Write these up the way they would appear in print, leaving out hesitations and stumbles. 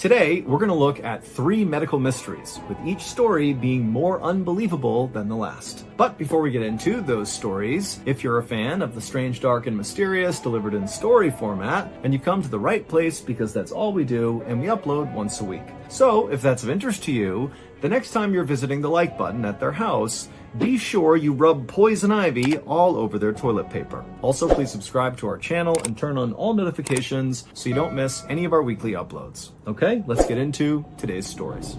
Today, we're going to look at 3 medical mysteries, with each story being more unbelievable than the last. But before we get into those stories, if you're a fan of the strange, dark, and mysterious delivered in story format, then you've come to the right place because that's all we do, and we upload once a week. So, if that's of interest to you, the next time you're visiting the like button at their house, be sure you rub poison ivy all over their toilet paper. Also, please subscribe to our channel and turn on all notifications so you don't miss any of our weekly uploads. Okay, let's get into today's stories.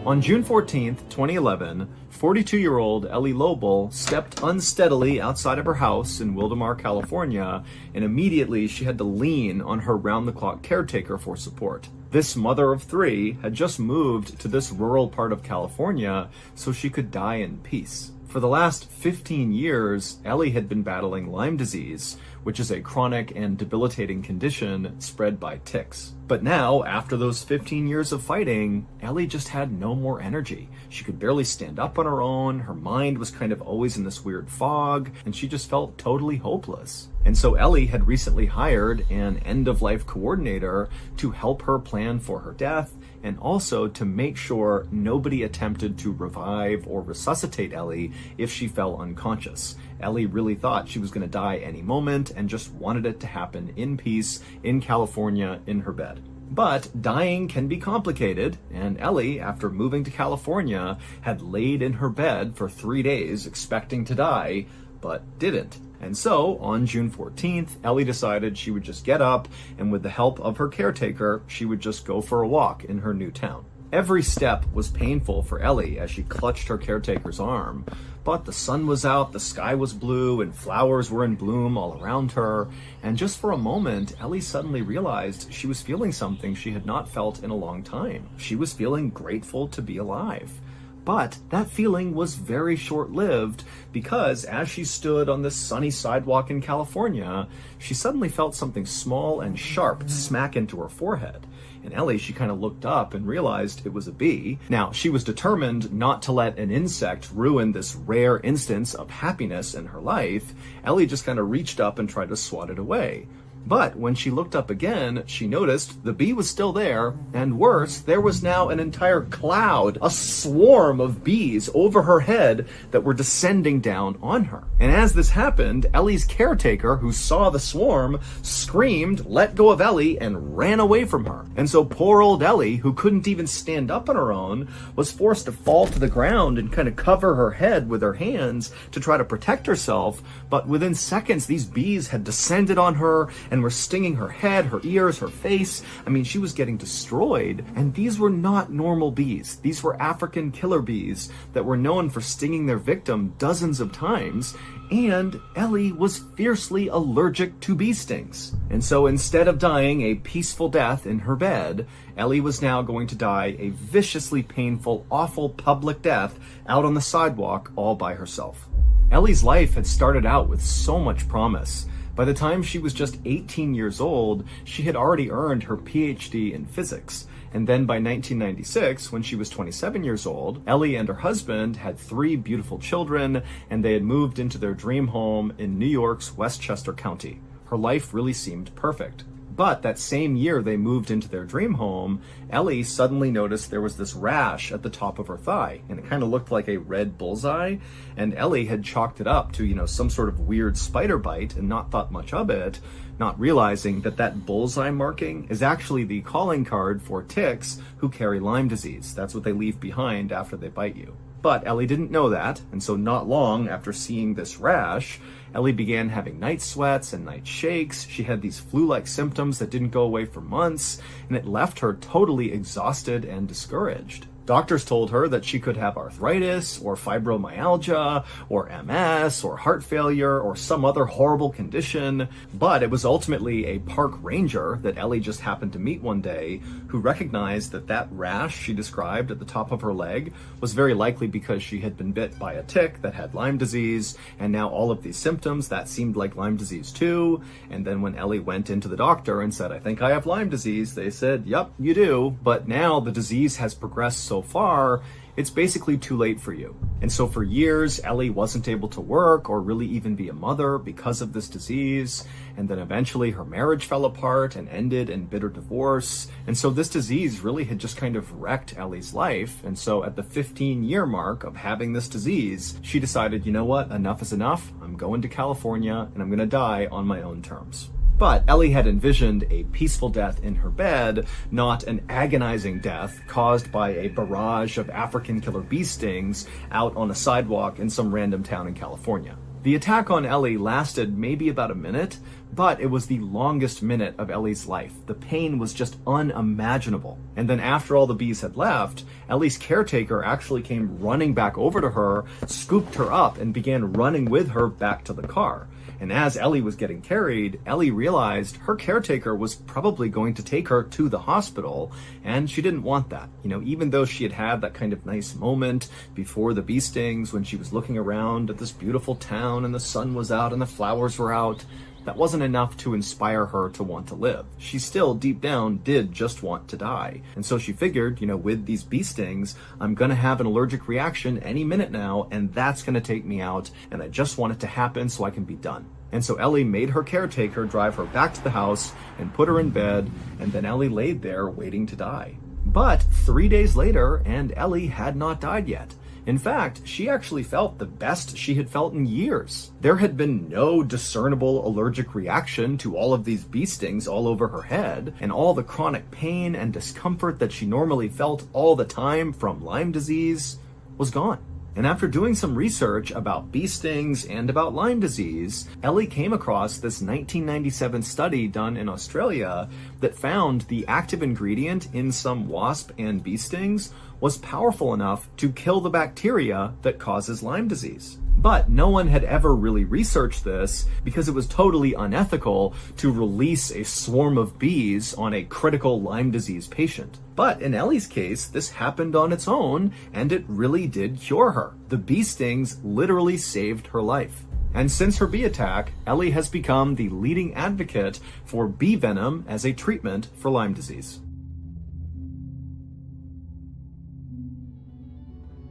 On June 14th, 2011, 42-year-old Ellie Lobel stepped unsteadily outside of her house in Wildomar, California, and immediately she had to lean on her round-the-clock caretaker for support. This mother of 3 had just moved to this rural part of California so she could die in peace. For the last 15 years, Ellie had been battling Lyme disease, which is a chronic and debilitating condition spread by ticks. But now, after those 15 years of fighting, Ellie just had no more energy. She could barely stand up on her own, her mind was kind of always in this weird fog, and she just felt totally hopeless. And so Ellie had recently hired an end-of-life coordinator to help her plan for her death, and also to make sure nobody attempted to revive or resuscitate Ellie if she fell unconscious. Ellie really thought she was going to die any moment and just wanted it to happen in peace in California in her bed. But dying can be complicated, and Ellie, after moving to California, had laid in her bed for 3 days expecting to die, but didn't. And so, on June 14th, Ellie decided she would just get up, and with the help of her caretaker, she would just go for a walk in her new town. Every step was painful for Ellie as she clutched her caretaker's arm, but the sun was out, the sky was blue, and flowers were in bloom all around her, and just for a moment, Ellie suddenly realized she was feeling something she had not felt in a long time. She was feeling grateful to be alive. But that feeling was very short-lived because as she stood on this sunny sidewalk in California, she suddenly felt something small and sharp smack into her forehead. And Ellie, she kind of looked up and realized it was a bee. Now, she was determined not to let an insect ruin this rare instance of happiness in her life. Ellie just kind of reached up and tried to swat it away. But when she looked up again, she noticed the bee was still there, and worse, there was now an entire cloud, a swarm of bees over her head that were descending down on her. And as this happened, Ellie's caretaker, who saw the swarm, screamed, let go of Ellie, and ran away from her. And so poor old Ellie, who couldn't even stand up on her own, was forced to fall to the ground and kind of cover her head with her hands to try to protect herself. But within seconds, these bees had descended on her and were stinging her head, her ears, her face. I mean, she was getting destroyed. And these were not normal bees. These were African killer bees that were known for stinging their victim dozens of times. And Ellie was fiercely allergic to bee stings. And so instead of dying a peaceful death in her bed, Ellie was now going to die a viciously painful, awful public death out on the sidewalk all by herself. Ellie's life had started out with so much promise. By the time she was just 18 years old, she had already earned her PhD in physics. And then by 1996, when she was 27 years old, Ellie and her husband had 3 beautiful children, and they had moved into their dream home in New York's Westchester County. Her life really seemed perfect. But that same year they moved into their dream home, Ellie suddenly noticed there was this rash at the top of her thigh, and it kind of looked like a red bullseye, and Ellie had chalked it up to, some sort of weird spider bite and not thought much of it, not realizing that that bullseye marking is actually the calling card for ticks who carry Lyme disease. That's what they leave behind after they bite you. But Ellie didn't know that, and so not long after seeing this rash, Ellie began having night sweats and night shakes. She had these flu-like symptoms that didn't go away for months, and it left her totally exhausted and discouraged. Doctors told her that she could have arthritis or fibromyalgia or MS or heart failure or some other horrible condition, but it was ultimately a park ranger that Ellie just happened to meet one day who recognized that that rash she described at the top of her leg was very likely because she had been bit by a tick that had Lyme disease, and now all of these symptoms, that seemed like Lyme disease too. And then when Ellie went into the doctor and said, "I think I have Lyme disease," they said, "Yep, you do," but now the disease has progressed so far it's basically too late for you. And so for years, Ellie wasn't able to work or really even be a mother because of this disease. And then eventually her marriage fell apart and ended in bitter divorce. And so this disease really had just kind of wrecked Ellie's life. And so at the 15-year mark of having this disease, she decided, you know what, enough is enough. I'm going to California and I'm going to die on my own terms. But Ellie had envisioned a peaceful death in her bed, not an agonizing death caused by a barrage of African killer bee stings out on a sidewalk in some random town in California. The attack on Ellie lasted maybe about a minute, but it was the longest minute of Ellie's life. The pain was just unimaginable. And then after all the bees had left, Ellie's caretaker actually came running back over to her, scooped her up, and began running with her back to the car. And as Ellie was getting carried, Ellie realized her caretaker was probably going to take her to the hospital, and she didn't want that. Even though she had had that kind of nice moment before the bee stings when she was looking around at this beautiful town and the sun was out and the flowers were out, that wasn't enough to inspire her to want to live. She still, deep down, did just want to die. And so she figured, with these bee stings, I'm gonna have an allergic reaction any minute now, and that's gonna take me out, and I just want it to happen so I can be done. And so Ellie made her caretaker drive her back to the house and put her in bed, and then Ellie laid there waiting to die. But 3 days later, and Ellie had not died yet. In fact, she actually felt the best she had felt in years. There had been no discernible allergic reaction to all of these bee stings all over her head, and all the chronic pain and discomfort that she normally felt all the time from Lyme disease was gone. And after doing some research about bee stings and about Lyme disease, Ellie came across this 1997 study done in Australia that found the active ingredient in some wasp and bee stings was powerful enough to kill the bacteria that causes Lyme disease. But no one had ever really researched this because it was totally unethical to release a swarm of bees on a critical Lyme disease patient. But in Ellie's case, this happened on its own, and it really did cure her. The bee stings literally saved her life. And since her bee attack, Ellie has become the leading advocate for bee venom as a treatment for Lyme disease.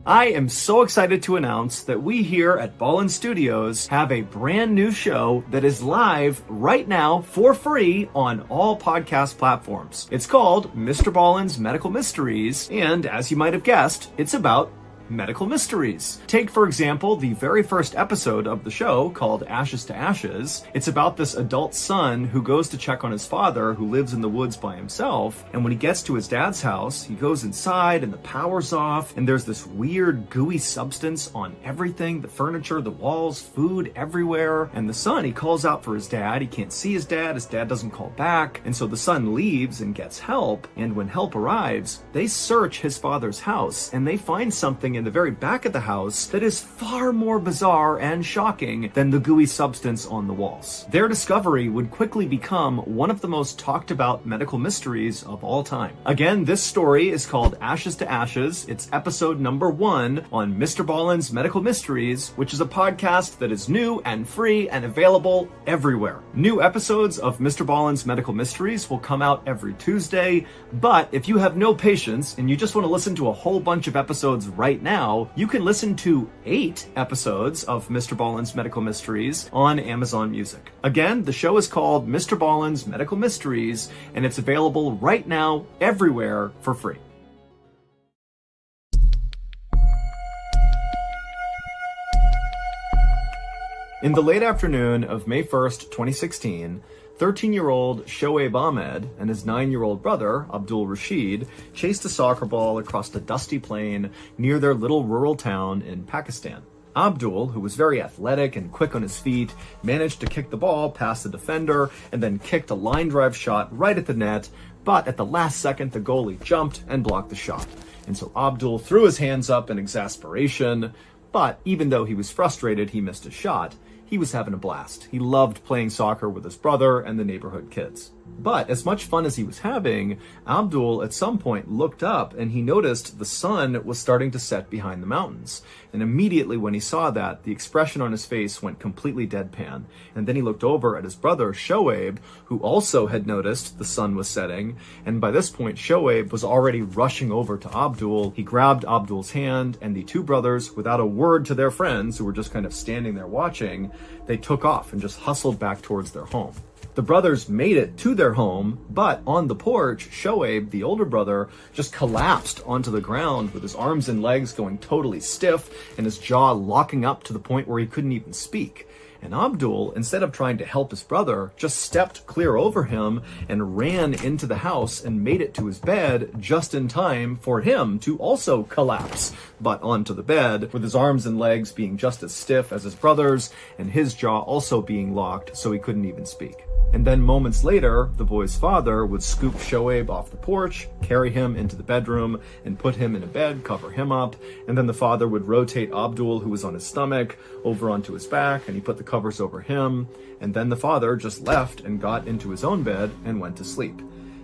I am so excited to announce that we here at Ballen Studios have a brand new show that is live right now for free on all podcast platforms. It's called MrBallen's Medical Mysteries, and as you might have guessed, it's about medical mysteries. Take, for example, the very first episode of the show called Ashes to Ashes. It's about this adult son who goes to check on his father who lives in the woods by himself. And when he gets to his dad's house, he goes inside and the power's off and there's this weird gooey substance on everything, the furniture, the walls, food everywhere. And the son, he calls out for his dad. He can't see his dad doesn't call back. And so the son leaves and gets help. And when help arrives, they search his father's house and they find something in the very back of the house that is far more bizarre and shocking than the gooey substance on the walls. Their discovery would quickly become one of the most talked about medical mysteries of all time. Again, this story is called Ashes to Ashes. It's episode number 1 on MrBallen's Medical Mysteries, which is a podcast that is new and free and available everywhere. New episodes of MrBallen's Medical Mysteries will come out every Tuesday, but if you have no patience and you just want to listen to a whole bunch of episodes right now, you can listen to 8 episodes of MrBallen's Medical Mysteries on Amazon Music. Again, the show is called MrBallen's Medical Mysteries, and it's available right now everywhere for free. In the late afternoon of May 1st, 2016, 13-year-old Shoaib Ahmed and his 9-year-old brother, Abdul Rashid, chased a soccer ball across the dusty plain near their little rural town in Pakistan. Abdul, who was very athletic and quick on his feet, managed to kick the ball past the defender and then kicked a line drive shot right at the net, but at the last second the goalie jumped and blocked the shot. And so Abdul threw his hands up in exasperation, but even though he was frustrated he missed a shot, he was having a blast. He loved playing soccer with his brother and the neighborhood kids. But as much fun as he was having, Abdul at some point looked up and he noticed the sun was starting to set behind the mountains. And immediately when he saw that, the expression on his face went completely deadpan. And then he looked over at his brother, Shoaib, who also had noticed the sun was setting. And by this point, Shoaib was already rushing over to Abdul. He grabbed Abdul's hand, and the two brothers, without a word to their friends who were just kind of standing there watching, they took off and just hustled back towards their home. The brothers made it to their home, but on the porch, Shoaib, the older brother, just collapsed onto the ground with his arms and legs going totally stiff and his jaw locking up to the point where he couldn't even speak. And Abdul, instead of trying to help his brother, just stepped clear over him and ran into the house and made it to his bed just in time for him to also collapse, but onto the bed, with his arms and legs being just as stiff as his brother's and his jaw also being locked so he couldn't even speak. And then moments later, the boy's father would scoop Shoaib off the porch, carry him into the bedroom, and put him in a bed, cover him up. And then the father would rotate Abdul, who was on his stomach, over onto his back, and he put the covers over him. And then the father just left and got into his own bed and went to sleep.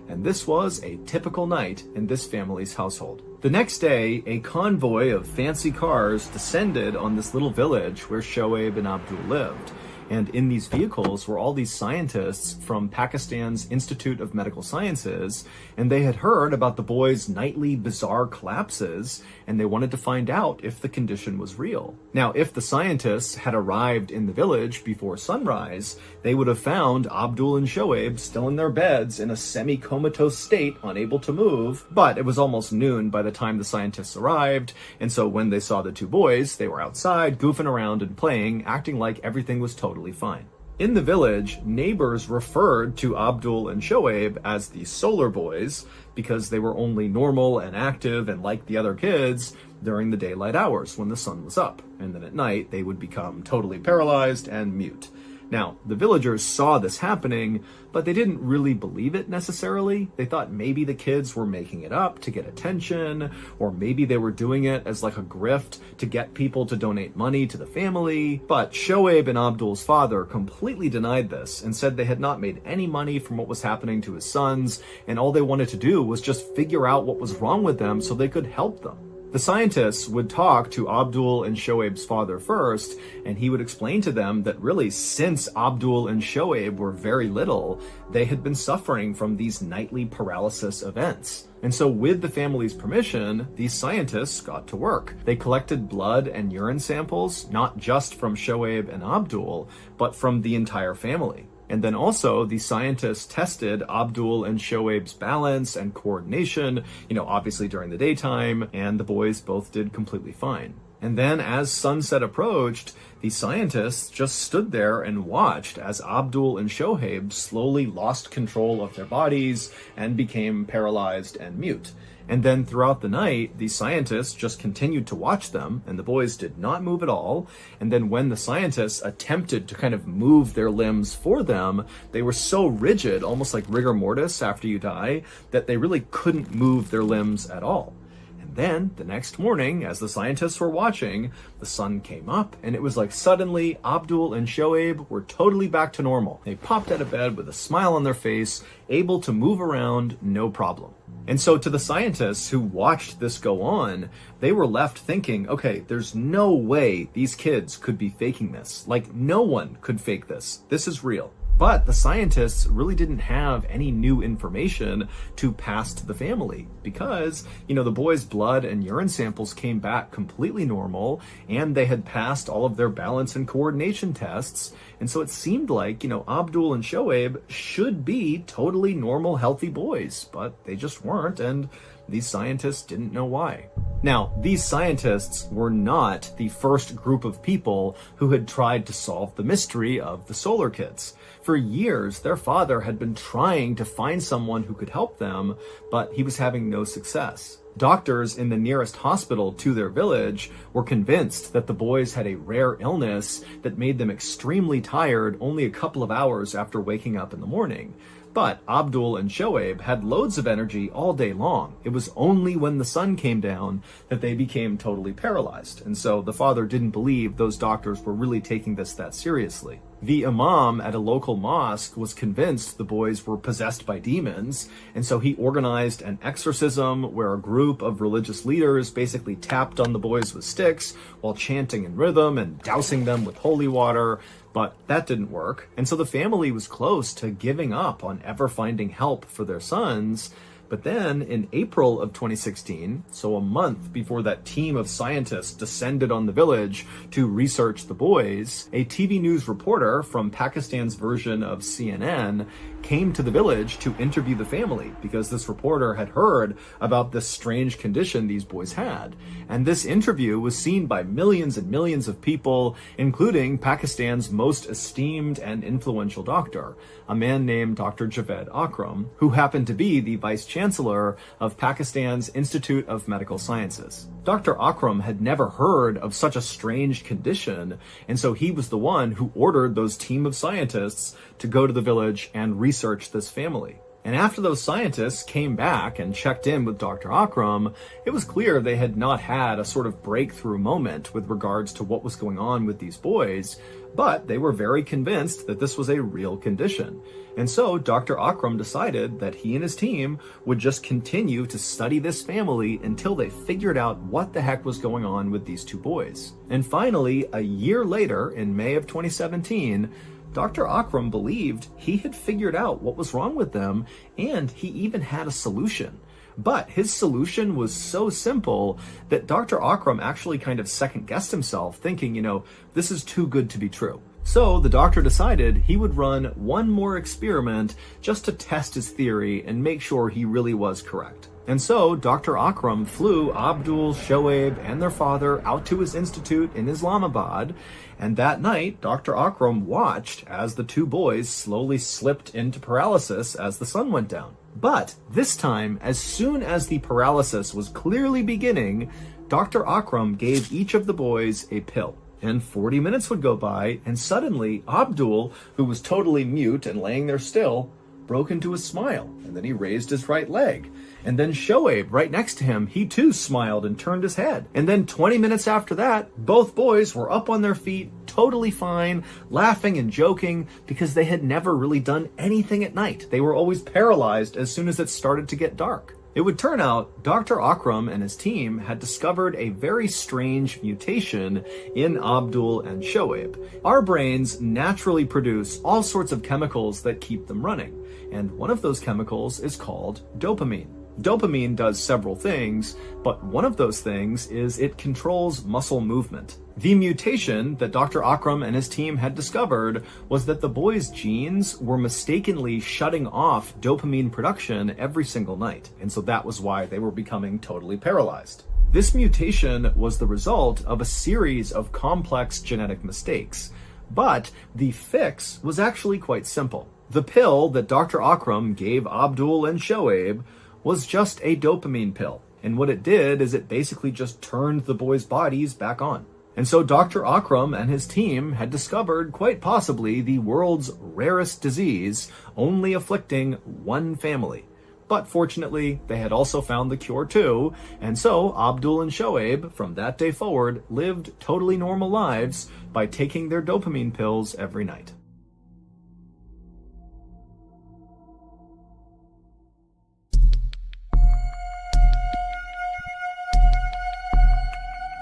And this was a typical night in this family's household. The next day, a convoy of fancy cars descended on this little village where Shoaib and Abdul lived. And in these vehicles were all these scientists from Pakistan's Institute of Medical Sciences, and they had heard about the boy's nightly bizarre collapses, and they wanted to find out if the condition was real. Now, if the scientists had arrived in the village before sunrise, they would have found Abdul and Shoaib still in their beds in a semi-comatose state, unable to move, but it was almost noon by the time the scientists arrived, and so when they saw the two boys, they were outside, goofing around and playing, acting like everything was totally fine. In the village, neighbors referred to Abdul and Shoaib as the solar boys because they were only normal and active and like the other kids during the daylight hours when the sun was up. And then at night, they would become totally paralyzed and mute. Now, the villagers saw this happening, but they didn't really believe it necessarily. They thought maybe the kids were making it up to get attention, or maybe they were doing it as like a grift to get people to donate money to the family. But Shoaib and Abdul's father completely denied this and said they had not made any money from what was happening to his sons, and all they wanted to do was just figure out what was wrong with them so they could help them. The scientists would talk to Abdul and Shoaib's father first, and he would explain to them that really since Abdul and Shoaib were very little, they had been suffering from these nightly paralysis events. And so with the family's permission, these scientists got to work. They collected blood and urine samples, not just from Shoaib and Abdul, but from the entire family. And then also, the scientists tested Abdul and Shoaib's balance and coordination, obviously during the daytime, and the boys both did completely fine. And then as sunset approached, the scientists just stood there and watched as Abdul and Shoaib slowly lost control of their bodies and became paralyzed and mute. And then throughout the night, the scientists just continued to watch them, and the boys did not move at all. And then when the scientists attempted to kind of move their limbs for them, they were so rigid, almost like rigor mortis after you die, that they really couldn't move their limbs at all. And then the next morning, as the scientists were watching, the sun came up, and it was like suddenly Abdul and Shoaib were totally back to normal. They popped out of bed with a smile on their face, able to move around, no problem. And so to the scientists who watched this go on, they were left thinking, okay, there's no way these kids could be faking this. Like, no one could fake this. This is real. But the scientists really didn't have any new information to pass to the family because, the boys' blood and urine samples came back completely normal, and they had passed all of their balance and coordination tests. And so it seemed like, Abdul and Shoaib should be totally normal, healthy boys, but they just weren't, and these scientists didn't know why. Now, these scientists were not the first group of people who had tried to solve the mystery of the solar kids. For years, their father had been trying to find someone who could help them, but he was having no success. Doctors in the nearest hospital to their village were convinced that the boys had a rare illness that made them extremely tired only a couple of hours after waking up in the morning. But Abdul and Shoaib had loads of energy all day long. It was only when the sun came down that they became totally paralyzed. And so the father didn't believe those doctors were really taking this that seriously. The imam at a local mosque was convinced the boys were possessed by demons, and so he organized an exorcism where a group of religious leaders basically tapped on the boys with sticks while chanting in rhythm and dousing them with holy water, but that didn't work. And so the family was close to giving up on ever finding help for their sons. But then in April of 2016, so a month before that team of scientists descended on the village to research the boys, a TV news reporter from Pakistan's version of CNN came to the village to interview the family because this reporter had heard about this strange condition these boys had. And this interview was seen by millions and millions of people, including Pakistan's most esteemed and influential doctor, a man named Dr. Javed Akram, who happened to be the vice chancellor of Pakistan's Institute of Medical Sciences. Dr. Akram had never heard of such a strange condition, and so he was the one who ordered those team of scientists to go to the village and research this family. And after those scientists came back and checked in with Dr. Akram, it was clear they had not had a sort of breakthrough moment with regards to what was going on with these boys, but they were very convinced that this was a real condition. And so Dr. Akram decided that he and his team would just continue to study this family until they figured out what the heck was going on with these two boys. And finally, a year later, in May of 2017, Dr. Akram believed he had figured out what was wrong with them, and he even had a solution. But his solution was so simple that Dr. Akram actually kind of second-guessed himself, thinking, this is too good to be true. So the doctor decided he would run one more experiment just to test his theory and make sure he really was correct. And so Dr. Akram flew Abdul, Shoaib, and their father out to his institute in Islamabad, and that night, Dr. Akram watched as the two boys slowly slipped into paralysis as the sun went down. But this time, as soon as the paralysis was clearly beginning, Dr. Akram gave each of the boys a pill. And 40 minutes would go by, and suddenly Abdul, who was totally mute and laying there still, broke into a smile, and then he raised his right leg. And then Shoaib, right next to him, he too smiled and turned his head. And then 20 minutes after that, both boys were up on their feet, totally fine, laughing and joking, because they had never really done anything at night. They were always paralyzed as soon as it started to get dark. It would turn out Dr. Akram and his team had discovered a very strange mutation in Abdul and Shoaib. Our brains naturally produce all sorts of chemicals that keep them running, and one of those chemicals is called dopamine. Dopamine does several things, but one of those things is it controls muscle movement. The mutation that Dr. Akram and his team had discovered was that the boys' genes were mistakenly shutting off dopamine production every single night, and so that was why they were becoming totally paralyzed. This mutation was the result of a series of complex genetic mistakes, but the fix was actually quite simple. The pill that Dr. Akram gave Abdul and Shoaib was just a dopamine pill, and what it did is it basically just turned the boys' bodies back on. And so Dr. Akram and his team had discovered quite possibly the world's rarest disease, only afflicting one family. But fortunately, they had also found the cure too, and so Abdul and Shoaib, from that day forward, lived totally normal lives by taking their dopamine pills every night.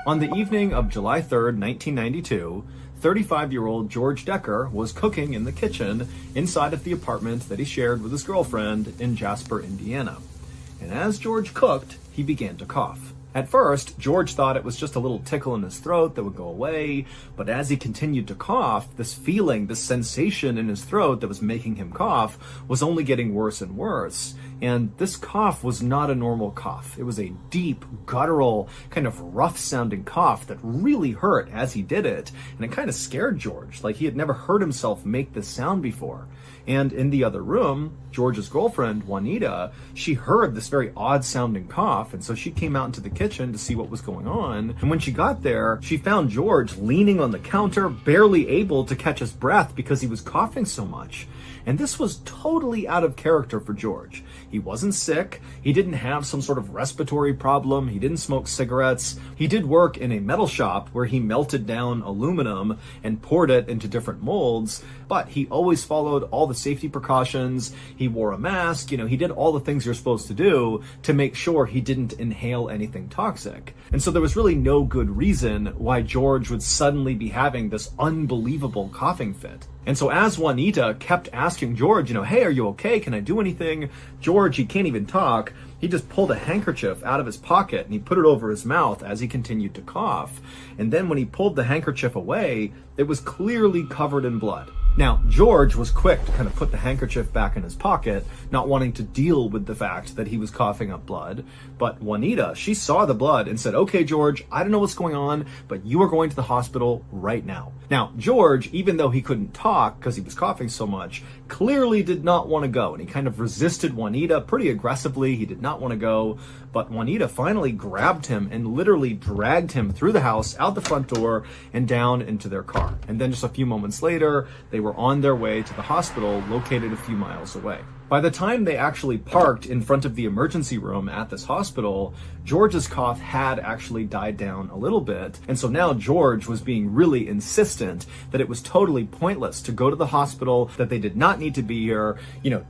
On the evening of July 3rd, 1992, 35-year-old George Decker was cooking in the kitchen inside of the apartment that he shared with his girlfriend in Jasper, Indiana. And as George cooked, he began to cough. At first, George thought it was just a little tickle in his throat that would go away, but as he continued to cough, this feeling, this sensation in his throat that was making him cough was only getting worse and worse. And this cough was not a normal cough. It was a deep, guttural, kind of rough-sounding cough that really hurt as he did it, and it kind of scared George, like he had never heard himself make this sound before. And in the other room, George's girlfriend, Juanita, she heard this very odd-sounding cough, and so she came out into the kitchen to see what was going on. And when she got there, she found George leaning on the counter, barely able to catch his breath because he was coughing so much. And this was totally out of character for George. He wasn't sick, he didn't have some sort of respiratory problem, he didn't smoke cigarettes. He did work in a metal shop where he melted down aluminum and poured it into different molds, but he always followed all the safety precautions. He wore a mask, he did all the things you're supposed to do to make sure he didn't inhale anything toxic. And so there was really no good reason why George would suddenly be having this unbelievable coughing fit. And so as Juanita kept asking George, hey, are you okay? Can I do anything? George, he can't even talk. He just pulled a handkerchief out of his pocket and he put it over his mouth as he continued to cough. And then when he pulled the handkerchief away, it was clearly covered in blood. Now, George was quick to kind of put the handkerchief back in his pocket, not wanting to deal with the fact that he was coughing up blood. But Juanita, she saw the blood and said, okay, George, I don't know what's going on, but you are going to the hospital right now. Now, George, even though he couldn't talk because he was coughing so much, clearly did not want to go. And he kind of resisted Juanita pretty aggressively. He did not want to go. But Juanita finally grabbed him and literally dragged him through the house, out the front door, and down into their car. And then just a few moments later, they were on their way to the hospital located a few miles away. By the time they actually parked in front of the emergency room at this hospital, George's cough had actually died down a little bit. And so now George was being really insistent that it was totally pointless to go to the hospital, that they did not need to be here.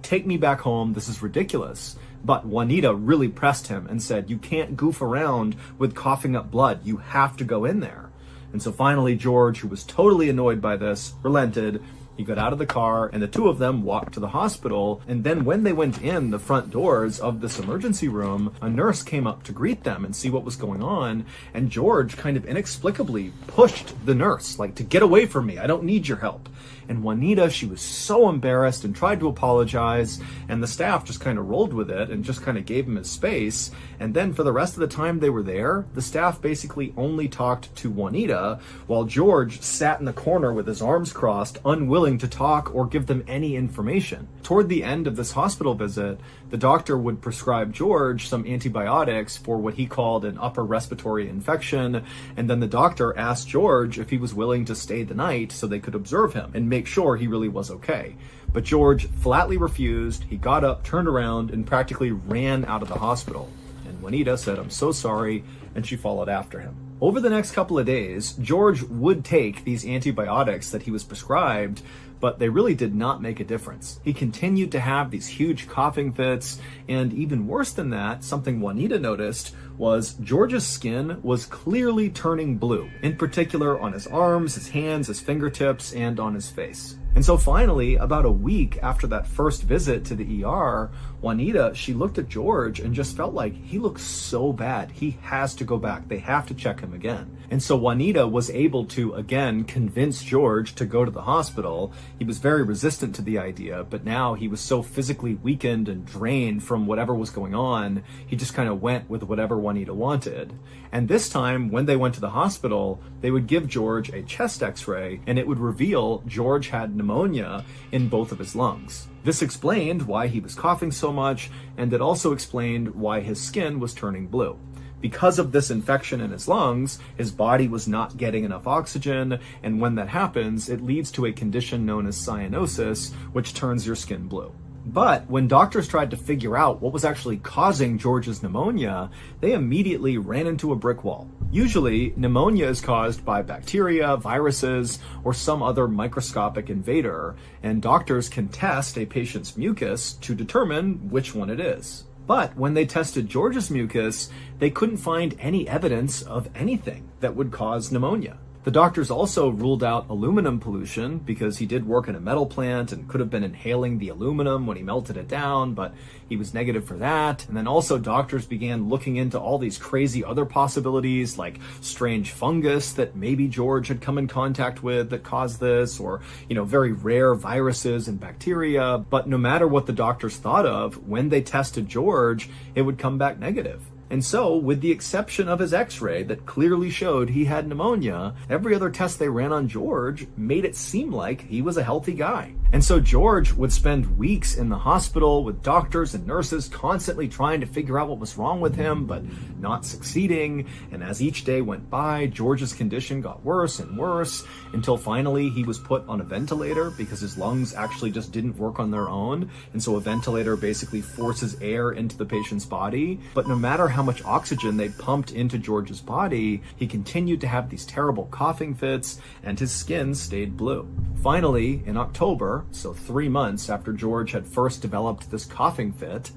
Take me back home. This is ridiculous. But Juanita really pressed him and said, you can't goof around with coughing up blood. You have to go in there. And so finally, George, who was totally annoyed by this, relented. He got out of the car and the two of them walked to the hospital. And then when they went in the front doors of this emergency room, a nurse came up to greet them and see what was going on. And George kind of inexplicably pushed the nurse, like, to get away from me. I don't need your help. And Juanita, she was so embarrassed and tried to apologize. And the staff just kind of rolled with it and just kind of gave him his space. And then for the rest of the time they were there, the staff basically only talked to Juanita while George sat in the corner with his arms crossed, unwilling to talk or give them any information. Toward the end of this hospital visit, the doctor would prescribe George some antibiotics for what he called an upper respiratory infection, and then the doctor asked George if he was willing to stay the night so they could observe him and make sure he really was okay. But George flatly refused. He got up, turned around, and practically ran out of the hospital. And Juanita said, "I'm so sorry," and she followed after him. Over the next couple of days, George would take these antibiotics that he was prescribed, but they really did not make a difference. He continued to have these huge coughing fits, and even worse than that, something Juanita noticed was George's skin was clearly turning blue, in particular on his arms, his hands, his fingertips, and on his face. And so finally, about a week after that first visit to the ER, Juanita, she looked at George and just felt like he looks so bad. He has to go back. They have to check him again. And so Juanita was able to, again, convince George to go to the hospital. He was very resistant to the idea, but now he was so physically weakened and drained from whatever was going on, he just kind of went with whatever Juanita wanted. And this time, when they went to the hospital, they would give George a chest x-ray, and it would reveal George had pneumonia in both of his lungs. This explained why he was coughing so much, and it also explained why his skin was turning blue. Because of this infection in his lungs, his body was not getting enough oxygen, and when that happens, it leads to a condition known as cyanosis, which turns your skin blue. But when doctors tried to figure out what was actually causing George's pneumonia, they immediately ran into a brick wall. Usually, pneumonia is caused by bacteria, viruses, or some other microscopic invader, and doctors can test a patient's mucus to determine which one it is. But when they tested George's mucus, they couldn't find any evidence of anything that would cause pneumonia. The doctors also ruled out aluminum pollution because he did work in a metal plant and could have been inhaling the aluminum when he melted it down, but he was negative for that. And then also doctors began looking into all these crazy other possibilities like strange fungus that maybe George had come in contact with that caused this, or, very rare viruses and bacteria. But no matter what the doctors thought of, when they tested George, it would come back negative. And so, with the exception of his x-ray that clearly showed he had pneumonia, every other test they ran on George made it seem like he was a healthy guy. And so George would spend weeks in the hospital with doctors and nurses constantly trying to figure out what was wrong with him, but not succeeding. And as each day went by, George's condition got worse and worse until finally he was put on a ventilator because his lungs actually just didn't work on their own. And so a ventilator basically forces air into the patient's body. But no matter how much oxygen they pumped into George's body, he continued to have these terrible coughing fits and his skin stayed blue. Finally, in October, so 3 months after George had first developed this coughing fit,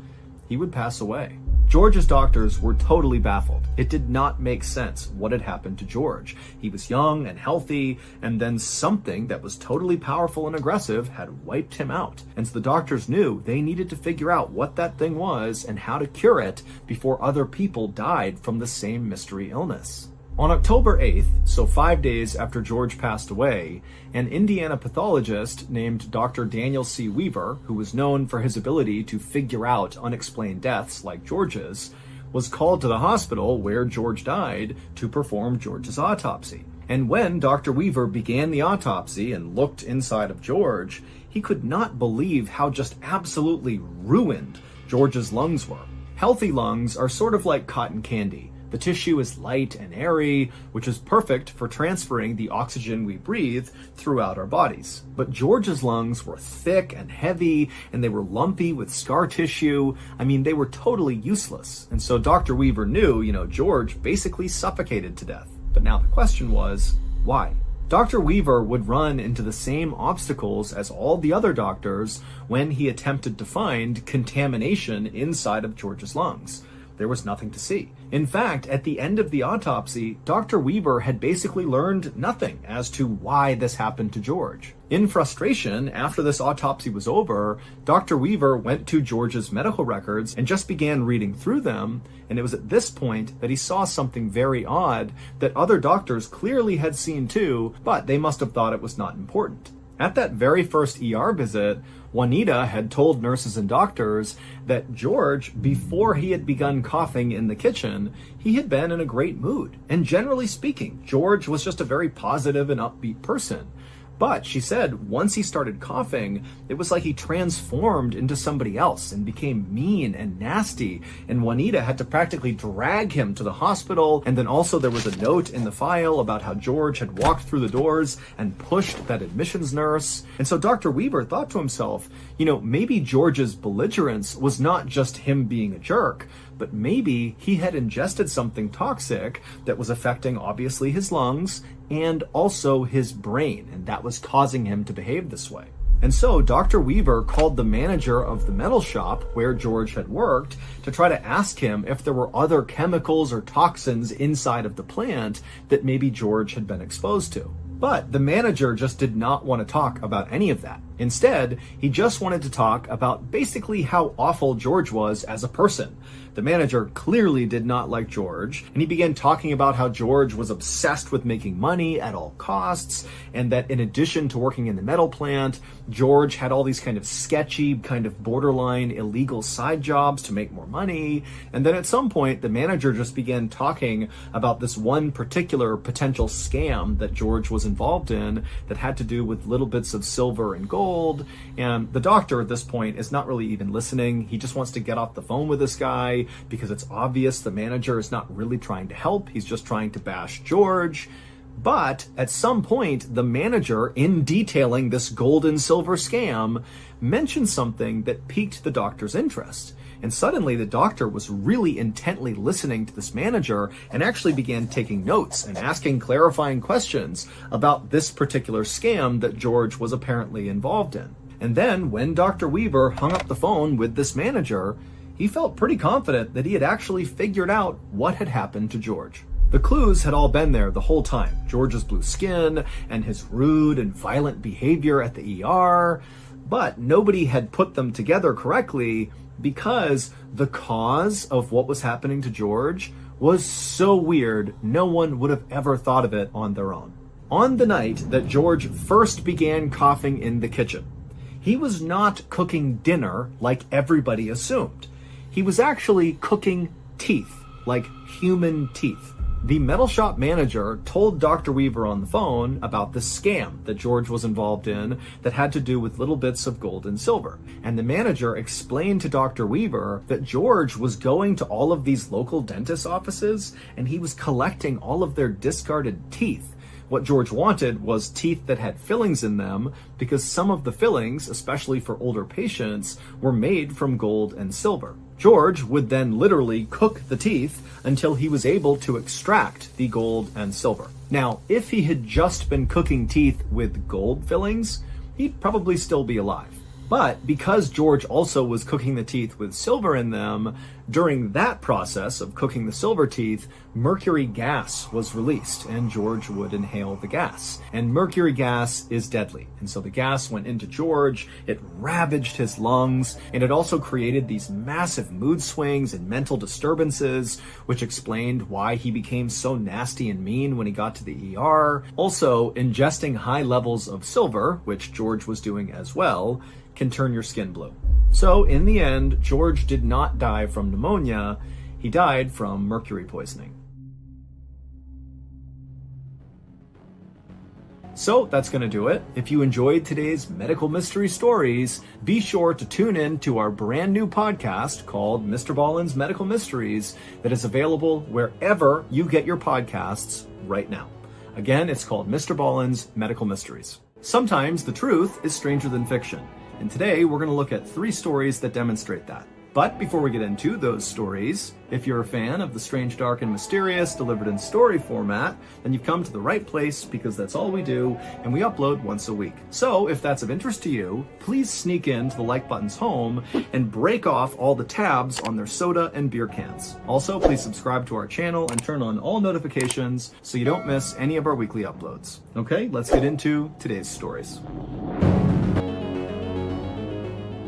he would pass away. George's doctors were totally baffled. It did not make sense what had happened to George. He was young and healthy, and then something that was totally powerful and aggressive had wiped him out. And so the doctors knew they needed to figure out what that thing was and how to cure it before other people died from the same mystery illness. On October 8th, so 5 days after George passed away, an Indiana pathologist named Dr. Daniel C. Weaver, who was known for his ability to figure out unexplained deaths like George's, was called to the hospital where George died to perform George's autopsy. And when Dr. Weaver began the autopsy and looked inside of George, he could not believe how just absolutely ruined George's lungs were. Healthy lungs are sort of like cotton candy. The tissue is light and airy, which is perfect for transferring the oxygen we breathe throughout our bodies. But George's lungs were thick and heavy, and they were lumpy with scar tissue. I mean, they were totally useless. And so Dr. Weaver knew, George basically suffocated to death. But now the question was, why? Dr. Weaver would run into the same obstacles as all the other doctors when he attempted to find contamination inside of George's lungs. There was nothing to see. In fact, at the end of the autopsy, Dr. Weaver had basically learned nothing as to why this happened to George. In frustration, after this autopsy was over, Dr. Weaver went to George's medical records and just began reading through them, and it was at this point that he saw something very odd that other doctors clearly had seen too, but they must have thought it was not important. At that very first ER visit, Juanita had told nurses and doctors that George, before he had begun coughing in the kitchen, he had been in a great mood. And generally speaking, George was just a very positive and upbeat person. But she said once he started coughing, it was like he transformed into somebody else and became mean and nasty. And Juanita had to practically drag him to the hospital. And then also there was a note in the file about how George had walked through the doors and pushed that admissions nurse. And so Dr. Weaver thought to himself, maybe George's belligerence was not just him being a jerk, but maybe he had ingested something toxic that was affecting obviously his lungs and also his brain, and that was causing him to behave this way. And so Dr. Weaver called the manager of the metal shop where George had worked to try to ask him if there were other chemicals or toxins inside of the plant that maybe George had been exposed to. But the manager just did not want to talk about any of that. Instead, he just wanted to talk about basically how awful George was as a person. The manager clearly did not like George, and he began talking about how George was obsessed with making money at all costs, and that in addition to working in the metal plant, George had all these kind of sketchy, kind of borderline illegal side jobs to make more money. And then at some point, the manager just began talking about this one particular potential scam that George was involved in that had to do with little bits of silver and gold. And the doctor at this point is not really even listening. He just wants to get off the phone with this guy because it's obvious the manager is not really trying to help. He's just trying to bash George. But at some point, the manager, in detailing this gold and silver scam, mentioned something that piqued the doctor's interest. And suddenly the doctor was really intently listening to this manager and actually began taking notes and asking clarifying questions about this particular scam that George was apparently involved in. And then when Dr. Weaver hung up the phone with this manager, he felt pretty confident that he had actually figured out what had happened to George. The clues had all been there the whole time. George's blue skin and his rude and violent behavior at the ER, but nobody had put them together correctly because the cause of what was happening to George was so weird, no one would have ever thought of it on their own. On the night that George first began coughing in the kitchen, he was not cooking dinner like everybody assumed. He was actually cooking teeth, like human teeth. The metal shop manager told Dr. Weaver on the phone about the scam that George was involved in that had to do with little bits of gold and silver. And the manager explained to Dr. Weaver that George was going to all of these local dentist offices and he was collecting all of their discarded teeth. What George wanted was teeth that had fillings in them because some of the fillings, especially for older patients, were made from gold and silver. George would then literally cook the teeth until he was able to extract the gold and silver. Now, if he had just been cooking teeth with gold fillings, he'd probably still be alive. But because George also was cooking the teeth with silver in them, during that process of cooking the silver teeth, mercury gas was released and George would inhale the gas. And mercury gas is deadly. And so the gas went into George, it ravaged his lungs, and it also created these massive mood swings and mental disturbances, which explained why he became so nasty and mean when he got to the ER. Also, ingesting high levels of silver, which George was doing as well, can turn your skin blue. So in the end, George did not die from pneumonia, he died from mercury poisoning. So that's going to do it. If you enjoyed today's medical mystery stories, be sure to tune in to our brand new podcast called MrBallen's Medical Mysteries that is available wherever you get your podcasts right now. Again, it's called MrBallen's Medical Mysteries. Sometimes the truth is stranger than fiction. And today we're going to look at 3 stories that demonstrate that. But before we get into those stories, if you're a fan of the strange, dark, and mysterious delivered in story format, then you've come to the right place because that's all we do, and we upload once a week. So if that's of interest to you, please sneak into the like button's home and break off all the tabs on their soda and beer cans. Also, please subscribe to our channel and turn on all notifications so you don't miss any of our weekly uploads. Okay, let's get into today's stories.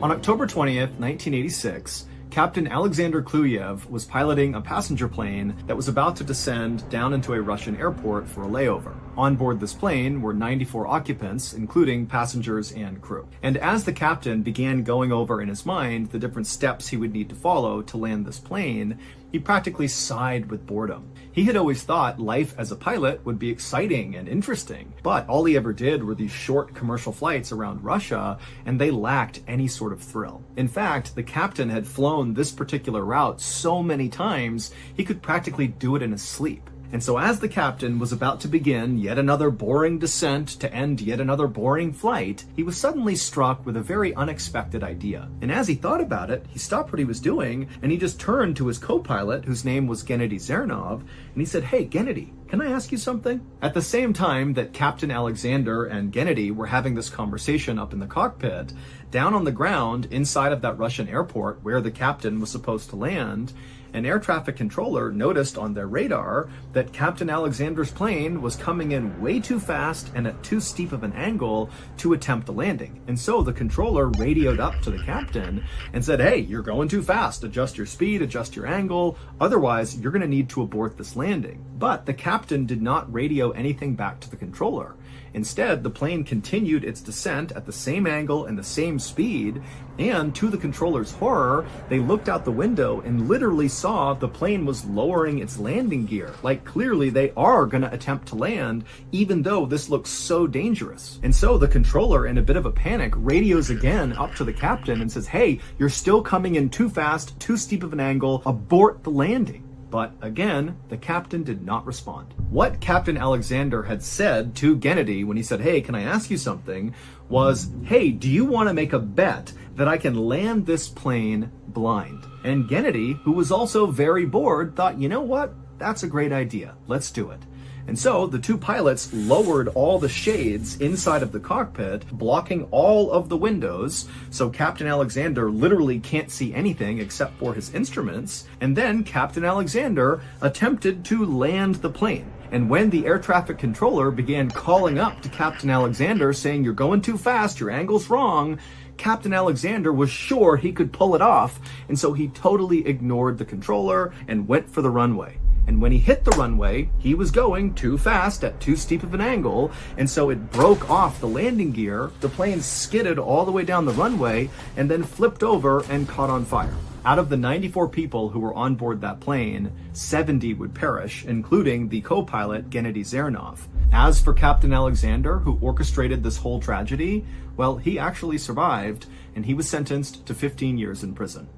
On October 20th, 1986, Captain Alexander Kluyev was piloting a passenger plane that was about to descend down into a Russian airport for a layover. On board this plane were 94 occupants, including passengers and crew. And as the captain began going over in his mind the different steps he would need to follow to land this plane, he practically sighed with boredom. He had always thought life as a pilot would be exciting and interesting, but all he ever did were these short commercial flights around Russia, and they lacked any sort of thrill. In fact, the captain had flown this particular route so many times, he could practically do it in his sleep. And so as the captain was about to begin yet another boring descent to end yet another boring flight, he was suddenly struck with a very unexpected idea. And as he thought about it, he stopped what he was doing and he just turned to his co-pilot, whose name was Gennady Zernov, and he said, "Hey, Gennady, can I ask you something?" At the same time that Captain Alexander and Gennady were having this conversation up in the cockpit, down on the ground inside of that Russian airport where the captain was supposed to land, an air traffic controller noticed on their radar that Captain Alexander's plane was coming in way too fast and at too steep of an angle to attempt a landing. And so the controller radioed up to the captain and said, "Hey, you're going too fast. Adjust your speed, adjust your angle. Otherwise, you're going to need to abort this landing." But the captain did not radio anything back to the controller. Instead, the plane continued its descent at the same angle and the same speed, and to the controller's horror, they looked out the window and literally saw the plane was lowering its landing gear. Like, clearly they are going to attempt to land, even though this looks so dangerous. And so the controller, in a bit of a panic, radios again up to the captain and says, "Hey, you're still coming in too fast, too steep of an angle, abort the landing." But again, the captain did not respond. What Captain Alexander had said to Gennady when he said, "Hey, can I ask you something?" was, "Hey, do you want to make a bet that I can land this plane blind?" And Gennady, who was also very bored, thought, "You know what? That's a great idea. Let's do it." And so the two pilots lowered all the shades inside of the cockpit, blocking all of the windows, so Captain Alexander literally can't see anything except for his instruments. And then Captain Alexander attempted to land the plane. And when the air traffic controller began calling up to Captain Alexander saying, "You're going too fast, your angle's wrong," Captain Alexander was sure he could pull it off, and so he totally ignored the controller and went for the runway. And when he hit the runway, he was going too fast at too steep of an angle, and so it broke off the landing gear. The plane skidded all the way down the runway and then flipped over and caught on fire. Out of the 94 people who were on board that plane, 70 would perish, including the co-pilot Gennady Zernov. As for Captain Alexander, who orchestrated this whole tragedy, well, he actually survived, and he was sentenced to 15 years in prison.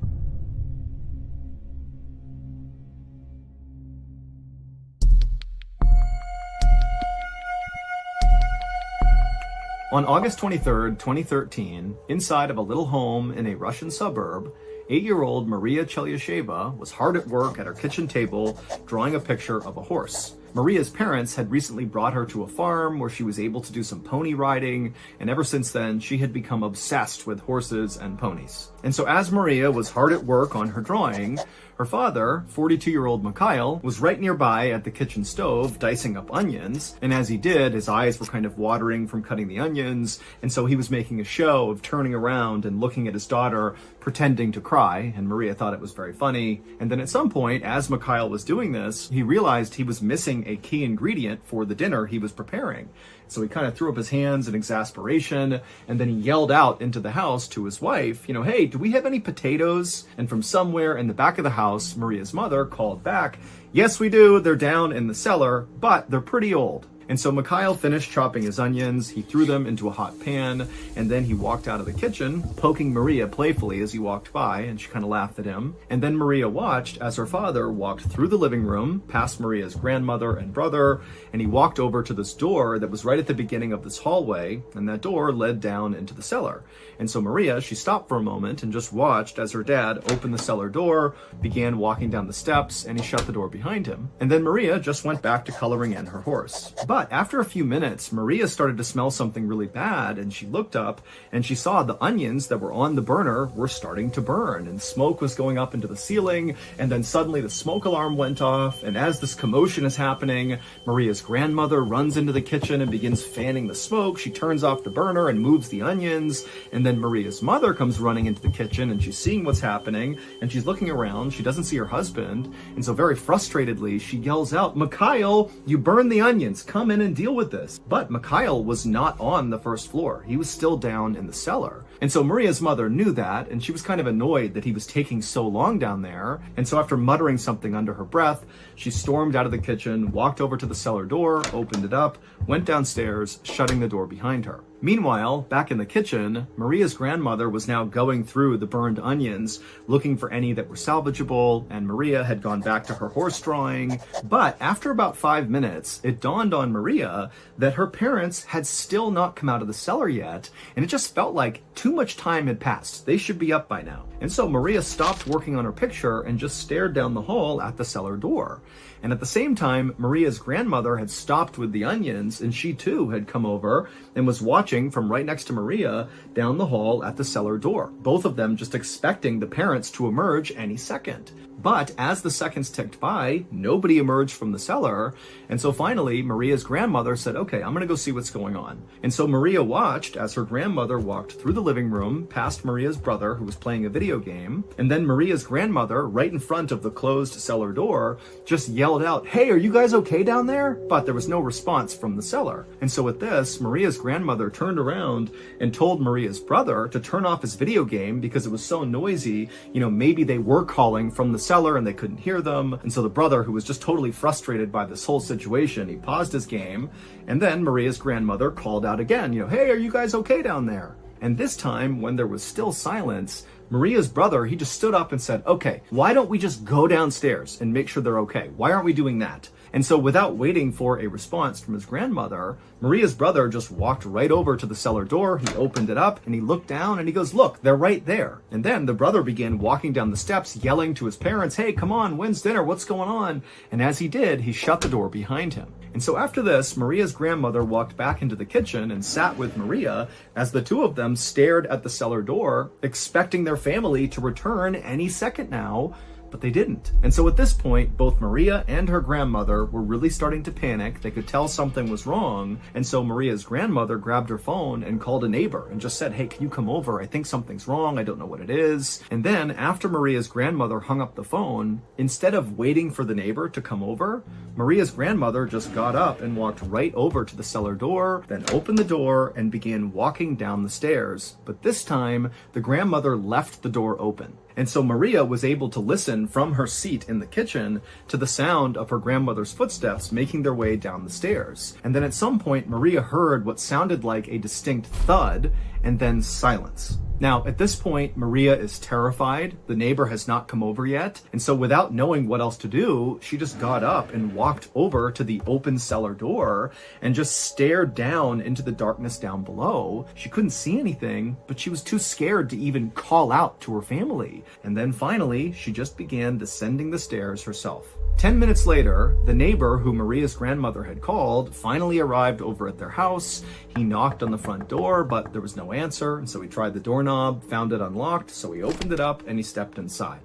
On August 23, 2013, inside of a little home in a Russian suburb, 8-year-old Maria Chelyasheva was hard at work at her kitchen table drawing a picture of a horse. Maria's parents had recently brought her to a farm where she was able to do some pony riding, and ever since then, she had become obsessed with horses and ponies. And so as Maria was hard at work on her drawing, her father, 42-year-old Mikhail, was right nearby at the kitchen stove dicing up onions, and as he did, his eyes were kind of watering from cutting the onions, and so he was making a show of turning around and looking at his daughter, pretending to cry, and Maria thought it was very funny. And then at some point, as Mikhail was doing this, he realized he was missing a key ingredient for the dinner he was preparing. So he kind of threw up his hands in exasperation, and then he yelled out into the house to his wife, hey, do we have any potatoes? And from somewhere in the back of the house, Maria's mother called back, yes, we do. They're down in the cellar, but they're pretty old. And so Mikhail finished chopping his onions, he threw them into a hot pan, and then he walked out of the kitchen, poking Maria playfully as he walked by, and she kind of laughed at him. And then Maria watched as her father walked through the living room, past Maria's grandmother and brother, and he walked over to this door that was right at the beginning of this hallway, and that door led down into the cellar. And so Maria, she stopped for a moment and just watched as her dad opened the cellar door, began walking down the steps, and he shut the door behind him. And then Maria just went back to coloring in her horse. But after a few minutes, Maria started to smell something really bad, and she looked up and she saw the onions that were on the burner were starting to burn, and smoke was going up into the ceiling, and then suddenly the smoke alarm went off, and as this commotion is happening, Maria's grandmother runs into the kitchen and begins fanning the smoke. She turns off the burner and moves the onions, and then Maria's mother comes running into the kitchen, and she's seeing what's happening, and she's looking around. She doesn't see her husband, and so very frustratedly, she yells out, Mikhail, you burned the onions, come in and deal with this. But Mikhail was not on the first floor. He was still down in the cellar. And so Maria's mother knew that, and she was kind of annoyed that he was taking so long down there. And so after muttering something under her breath, she stormed out of the kitchen, walked over to the cellar door, opened it up, went downstairs, shutting the door behind her. Meanwhile, back in the kitchen, Maria's grandmother was now going through the burned onions, looking for any that were salvageable, and Maria had gone back to her horse drawing. But after about 5 minutes, it dawned on Maria that her parents had still not come out of the cellar yet, and it just felt like too much time had passed. They should be up by now. And so Maria stopped working on her picture and just stared down the hall at the cellar door. And at the same time, Maria's grandmother had stopped with the onions, and she too had come over and was watching from right next to Maria down the hall at the cellar door. Both of them just expecting the parents to emerge any second. But as the seconds ticked by, nobody emerged from the cellar. And so finally, Maria's grandmother said, okay, I'm going to go see what's going on. And so Maria watched as her grandmother walked through the living room past Maria's brother, who was playing a video game. And then Maria's grandmother, right in front of the closed cellar door, just yelled out, hey, are you guys okay down there? But there was no response from the cellar. And so at this, Maria's grandmother turned around and told Maria's brother to turn off his video game because it was so noisy. Maybe they were calling from the cellar and they couldn't hear them. And so the brother, who was just totally frustrated by this whole situation, he paused his game. And then Maria's grandmother called out again, hey, are you guys okay down there? And this time, when there was still silence, Maria's brother, he just stood up and said, okay, why don't we just go downstairs and make sure they're okay? Why aren't we doing that? And so without waiting for a response from his grandmother, Maria's brother just walked right over to the cellar door. He opened it up and he looked down and he goes, look, they're right there. And then the brother began walking down the steps, yelling to his parents, hey, come on, when's dinner? What's going on? And as he did, he shut the door behind him. And so after this, Maria's grandmother walked back into the kitchen and sat with Maria as the two of them stared at the cellar door, expecting their family to return any second now. But they didn't. And so at this point, both Maria and her grandmother were really starting to panic. They could tell something was wrong. And so Maria's grandmother grabbed her phone and called a neighbor and just said, hey, can you come over? I think something's wrong. I don't know what it is. And then after Maria's grandmother hung up the phone, instead of waiting for the neighbor to come over, Maria's grandmother just got up and walked right over to the cellar door, then opened the door and began walking down the stairs. But this time, the grandmother left the door open. And so Maria was able to listen from her seat in the kitchen to the sound of her grandmother's footsteps making their way down the stairs. And then at some point, Maria heard what sounded like a distinct thud and then silence. Now, at this point, Maria is terrified. The neighbor has not come over yet. And so without knowing what else to do, she just got up and walked over to the open cellar door and just stared down into the darkness down below. She couldn't see anything, but she was too scared to even call out to her family. And then finally, she just began descending the stairs herself. 10 minutes later, the neighbor who Maria's grandmother had called finally arrived over at their house. He knocked on the front door, but there was no answer, and so he tried the doorknob, found it unlocked, so he opened it up and he stepped inside.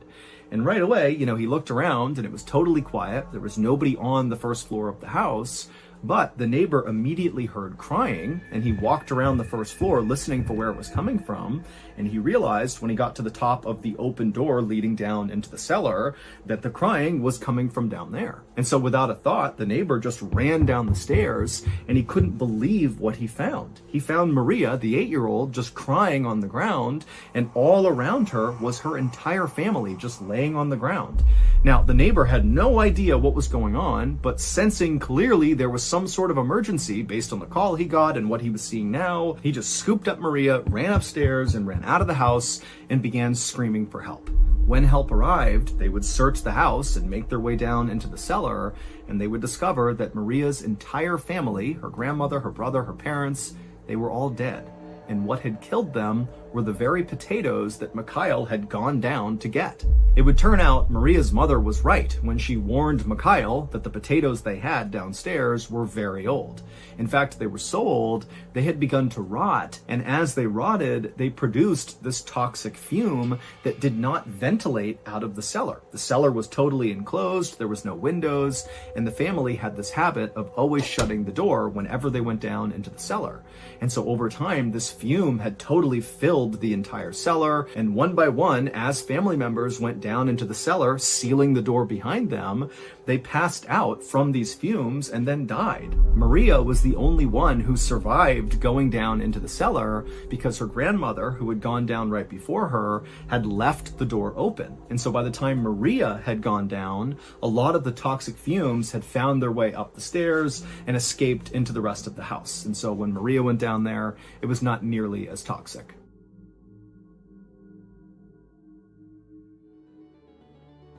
And right away, he looked around and it was totally quiet. There was nobody on the first floor of the house. But the neighbor immediately heard crying, and he walked around the first floor listening for where it was coming from, and he realized when he got to the top of the open door leading down into the cellar that the crying was coming from down there. And so without a thought, the neighbor just ran down the stairs, and he couldn't believe what he found. He found Maria, the 8-year-old, just crying on the ground, and all around her was her entire family just laying on the ground. Now, the neighbor had no idea what was going on, but sensing clearly there was some sort of emergency based on the call he got and what he was seeing now, he just scooped up Maria, ran upstairs, and ran out of the house and began screaming for help. When help arrived, they would search the house and make their way down into the cellar, and they would discover that Maria's entire family, her grandmother, her brother, her parents, they were all dead. And what had killed them were the very potatoes that Mikhail had gone down to get. It would turn out Maria's mother was right when she warned Mikhail that the potatoes they had downstairs were very old. In fact, they were so old, they had begun to rot, and as they rotted, they produced this toxic fume that did not ventilate out of the cellar. The cellar was totally enclosed, there was no windows, and the family had this habit of always shutting the door whenever they went down into the cellar. And so over time, this fume had totally filled the entire cellar, and one by one, as family members went down into the cellar, sealing the door behind them, they passed out from these fumes and then died. Maria was the only one who survived going down into the cellar because her grandmother, who had gone down right before her, had left the door open. And so by the time Maria had gone down, a lot of the toxic fumes had found their way up the stairs and escaped into the rest of the house. And so when Maria went down there, it was not nearly as toxic.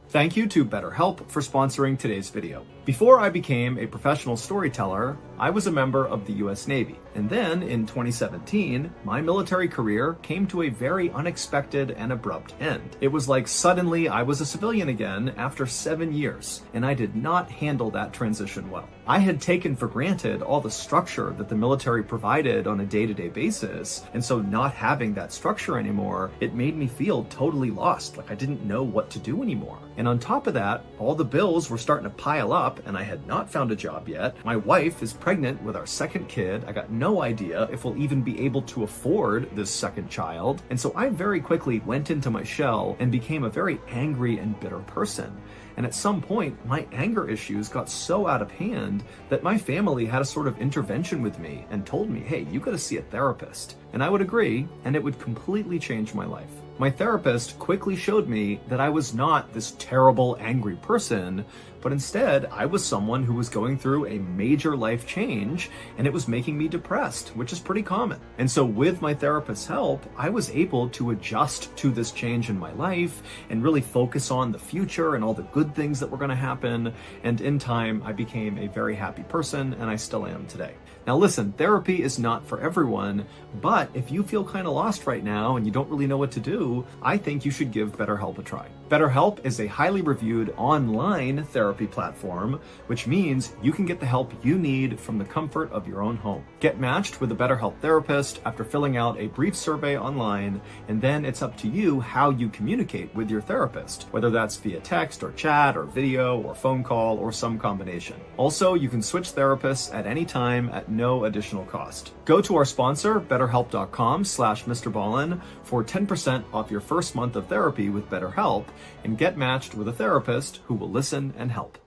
Thank you to BetterHelp for sponsoring today's video. Before I became a professional storyteller, I was a member of the US Navy. And then in 2017, my military career came to a very unexpected and abrupt end. It was like suddenly I was a civilian again after 7 years, and I did not handle that transition well. I had taken for granted all the structure that the military provided on a day-to-day basis, and so not having that structure anymore, it made me feel totally lost, like I didn't know what to do anymore. And on top of that, all the bills were starting to pile up, and I had not found a job yet. My wife is pregnant with our second kid. I got no idea if we'll even be able to afford this second child. And so I very quickly went into my shell and became a very angry and bitter person. And at some point, my anger issues got so out of hand that my family had a sort of intervention with me and told me, hey, you gotta see a therapist. And I would agree, and it would completely change my life. My therapist quickly showed me that I was not this terrible, angry person, but instead, I was someone who was going through a major life change, and it was making me depressed, which is pretty common. And so with my therapist's help, I was able to adjust to this change in my life and really focus on the future and all the good things that were going to happen. And in time, I became a very happy person, and I still am today. Now listen, therapy is not for everyone, but if you feel kind of lost right now and you don't really know what to do, I think you should give BetterHelp a try. BetterHelp is a highly reviewed online therapy platform, which means you can get the help you need from the comfort of your own home. Get matched with a BetterHelp therapist after filling out a brief survey online, and then it's up to you how you communicate with your therapist, whether that's via text or chat or video or phone call or some combination. Also, you can switch therapists at any time at no additional cost. Go to our sponsor, BetterHelp.com/MrBallen for 10% off your first month of therapy with BetterHelp, and get matched with a therapist who will listen and help.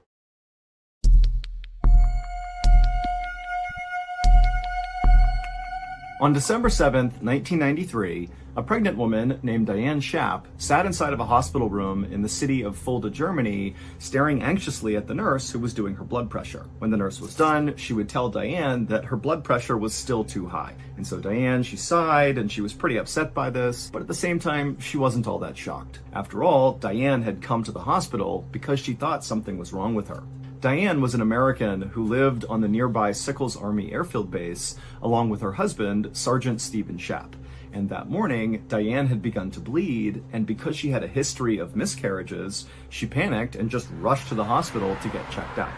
On December 7th, 1993, A pregnant woman named Diane Schaap sat inside of a hospital room in the city of Fulda, Germany, staring anxiously at the nurse who was doing her blood pressure. When the nurse was done, she would tell Diane that her blood pressure was still too high. And so Diane, she sighed and she was pretty upset by this, but at the same time, she wasn't all that shocked. After all, Diane had come to the hospital because she thought something was wrong with her. Diane was an American who lived on the nearby Sickles Army Airfield Base along with her husband, Sergeant Stephen Schaap. And that morning, Diane had begun to bleed, and because she had a history of miscarriages, she panicked and just rushed to the hospital to get checked out.